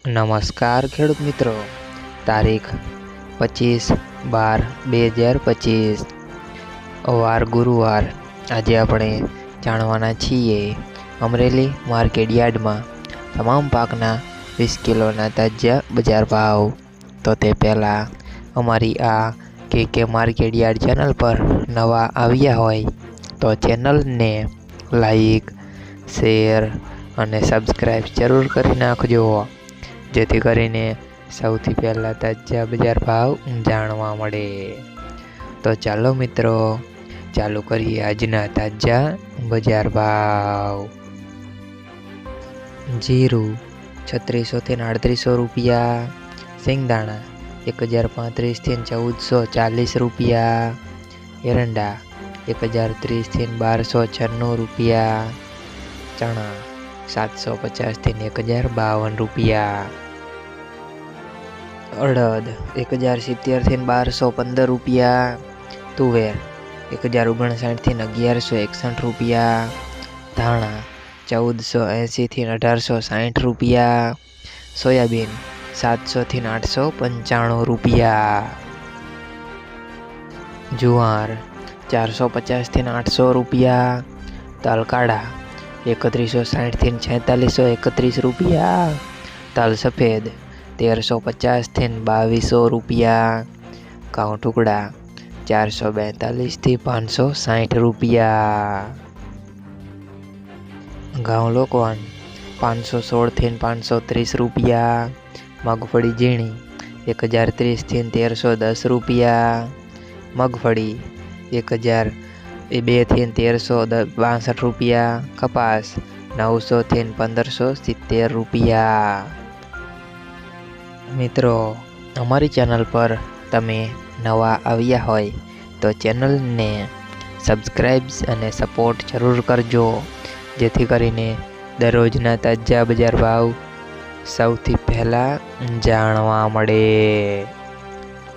નમસ્કાર ખેડૂત મિત્રો, તારીખ 25/12/2025 વાર ગુરુવાર। આજે આપણે જાણવાના છીએ અમરેલી માર્કેટ યાર્ડમાં તમામ પાકના 20 કિલોના તાજા બજાર ભાવ। તો તે પહેલાં અમારી આ કે માર્કેટ યાર્ડ ચેનલ પર નવા આવ્યા હોય તો ચેનલને લાઈક, શેર અને સબસ્ક્રાઈબ જરૂર કરી નાખજો, જેથી કરીને સૌથી પહેલાં તાજા બજાર ભાવ જાણવા મળે। તો ચાલો મિત્રો, ચાલુ કરીએ આજના તાજા બજાર ભાવ। જીરું 3600 થી 3800 રૂપિયા, સિંગદાણા 1035 થી 1440 રૂપિયા, એરંડા 1030 થી 1296 રૂપિયા, ચણા 750 થી 1052 રૂપિયા, અડદ 1070 થી 1215 રૂપિયા, તુવેર 1059 થી 1161 રૂપિયા, ધાણા 1480 થી 1860 રૂપિયા, સોયાબીન 700 થી 895 રૂપિયા, જુવાર 450 થી 800 રૂપિયા, તલ કાળા 3160 થી 4631 રૂપિયા, તલ સફેદ 1350 થી 2200 રૂપિયા, ઘઉં ટુકડા 442 થી 560 રૂપિયા, ઘઉં લોકવાન 516 થી 530 રૂપિયા, મગફળી ઝીણી 1030 થી 1310 રૂપિયા, મગફળી 1002 થી 1362 રૂપિયા, કપાસ 900 થી 1570 રૂપિયા। મિત્રો, અમારી ચેનલ પર તમે નવા આવ્યા હોય તો ચેનલને સબસ્ક્રાઈબ અને સપોર્ટ જરૂર કરજો, જેથી કરીને દરરોજના તાજા બજાર ભાવ સૌથી પહેલાં જાણવા મળે।